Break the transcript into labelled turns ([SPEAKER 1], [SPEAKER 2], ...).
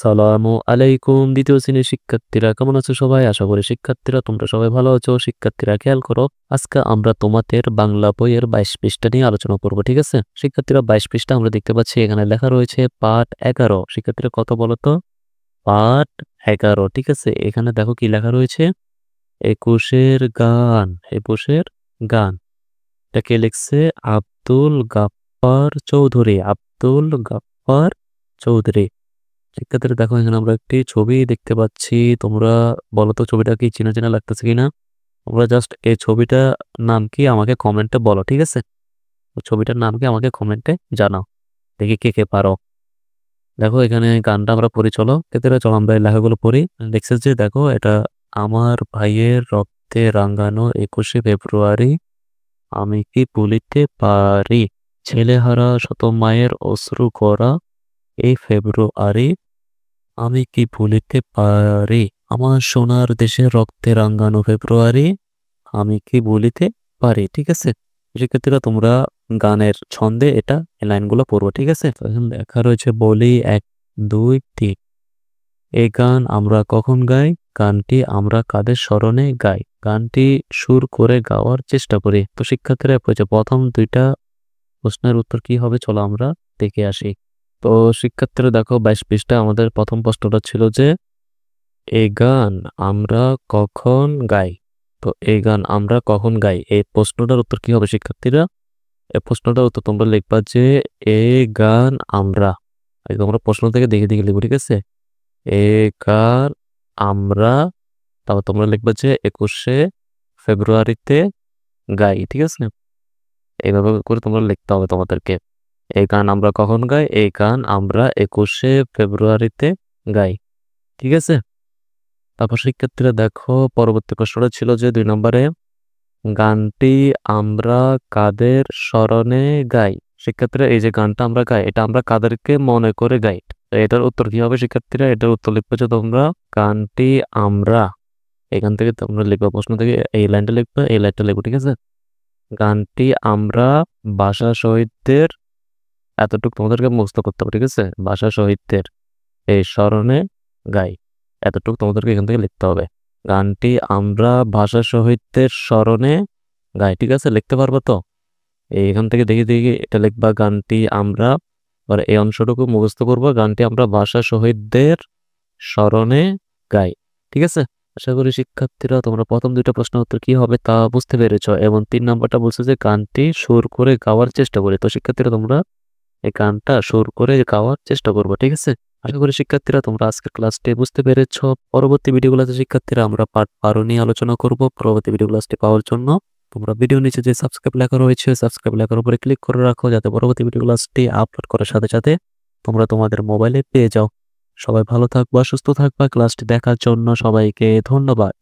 [SPEAKER 1] আসসালামু আলাইকুম। দ্বিতীয় শ্রেণীর শিক্ষার্থীরা কেমন আছো সবাই? আশা করি শিক্ষার্থীরা তোমরা সবাই ভালো আছো। শিক্ষার্থীরা খেয়াল করো, আজকে আমরা তোমাদের বাংলা বইয়ের ২২ পৃষ্ঠা নিয়ে আলোচনা করব, ঠিক আছে? শিক্ষার্থীরা ২২ পৃষ্ঠা আমরা দেখতে পাচ্ছি, এখানে লেখা রয়েছে পাঠ ১১। শিক্ষার্থীরা কত বলো তো? পাঠ ১১, ঠিক আছে? এখানে দেখো কি লেখা রয়েছে, একুশের গান। একুশের গান, এটা কে লিখছে? আব্দুল গাফ্ফার চৌধুরী। আব্দুল গাফ্ফার চৌধুরী। শিক্ষার্থীরা দেখো, এখানে আমরা একটি ছবি দেখতে পাচ্ছি। তোমরা বলো তো ছবিটা কি চেনা চেনা লাগতেছে কিনা? তোমরা জাস্ট এই ছবিটার নাম কি আমাকে কমেন্টে বলো, ঠিক আছে? ছবিটার নাম কি আমাকে কমেন্টে জানাও, দেখি কে কে পারো। দেখো এখানে গানটা আমরা পড়ি, চলো ক্ষেত্রে চলো আমরা এই লেখাগুলো পড়ি। দেখছে যে দেখো, এটা আমার ভাইয়ের রক্তে রাঙানো ২১শে ফেব্রুয়ারি, আমি কি ভুলিতে পারি, ছেলেহারা শত মায়ের অশ্রু করা এই ফেব্রুয়ারি, আমি কি ভুলিতে পারি, আমার সোনার দেশে রক্তে রাঙানো ফেব্রুয়ারি, আমি কি ভুলিতে পারি, ঠিক আছে? শিক্ষার্থীরা তোমরা গানের ছন্দে এটা এই লাইনগুলো পড়বো, ঠিক আছে? তো এখানে লেখা রয়েছে, বলি ১ ২ ৩। এই গান আমরা কখন গাই? গানটি আমরা কাদের স্মরণে গাই? গানটি সুর করে গাওয়ার চেষ্টা করি। তো শিক্ষার্থীরা প্রথম দুইটা প্রশ্নের উত্তর কি হবে, চলো আমরা দেখে আসি। তো শিক্ষার্থীরা দেখো ২২ পৃষ্ঠা আমাদের প্রথম প্রশ্নটা ছিল যে, এই গান আমরা কখন গাই? তো এই গান আমরা কখন গাই, এই প্রশ্নটার উত্তর কি হবে শিক্ষার্থীরা? এই প্রশ্নটার উত্তর তোমরা লিখবা যে, এই গান আমরা, তোমরা প্রশ্ন থেকে দেখে দেখে লিখবো, ঠিক আছে? এই গান আমরা, তারপর তোমরা লিখবা যে ২১শে ফেব্রুয়ারিতে গাই, ঠিক আছে? এইভাবে করে তোমরা লিখতে হবে তোমাদেরকে। এই গান আমরা কখন গাই? এই গান আমরা ২১শে ফেব্রুয়ারিতে গাই, ঠিক আছে? তারপর শিক্ষার্থীরা দেখো পরবর্তী প্রশ্নটা ছিল যে ২ নম্বরে, গানটি আমরা কাদের স্মরণে গাই? শিক্ষার্থীরা এই যে গানটা আমরা গাই, এটা আমরা কাদেরকে মনে করে গাই? তো এটার উত্তর কি হবে শিক্ষার্থীরা? এটার উত্তর লিখবে যে তোমরা, গানটি আমরা, এখান থেকে তোমরা লিখবা, প্রশ্ন থেকে এই লাইনটা লিখবে, এই লাইনটা লিখবো, ঠিক আছে? গানটি আমরা ভাষা শহীদদের, এতটুকু তোমাদেরকে মুখস্থ করতে হবে, ঠিক আছে? ভাষা শহীদদের এই স্মরণে গাই, এতটুকু তোমাদেরকে এখান থেকে লিখতে হবে। গানটি আমরা ভাষা শহীদদের স্মরণে গাই, ঠিক আছে? লিখতে পারবো তো? এখান থেকে দেখি দেখি এটা লিখবা, গানটি আমরা, এই অংশটুকু মুখস্থ করবো, গানটি আমরা ভাষা শহীদদের স্মরণে গাই, ঠিক আছে? আশা করি শিক্ষার্থীরা তোমরা প্রথম দুইটা প্রশ্ন উত্তর কি হবে তা বুঝতে পেরেছ, এবং ৩ নম্বরটা বলছে যে গানটি সুর করে গাওয়ার চেষ্টা করি। তো শিক্ষার্থীরা তোমরা এই গানটা সুর করে গাওয়ার চেষ্টা করবো, ঠিক আছে? আশা করি শিক্ষার্থীরা তোমরা আজকের ক্লাসটি বুঝতে পেরেছ। পরবর্তী ভিডিওগুলোতে শিক্ষার্থীরা আমরা পার্ট ১২ নিয়ে আলোচনা করব। পরবর্তী ভিডিও ক্লাসটি পাওয়ার জন্য তোমরা ভিডিও নিচে যে সাবস্ক্রাইব লেখা রয়েছে, সাবস্ক্রাইব লেখার উপরে ক্লিক করে রাখো, যাতে পরবর্তী ভিডিও ক্লাসটি আপলোড করার সাথে সাথে তোমরা তোমাদের মোবাইলে পেয়ে যাও। সবাই ভালো থাকবা, সুস্থ থাকবা। ক্লাসটি দেখার জন্য সবাইকে ধন্যবাদ।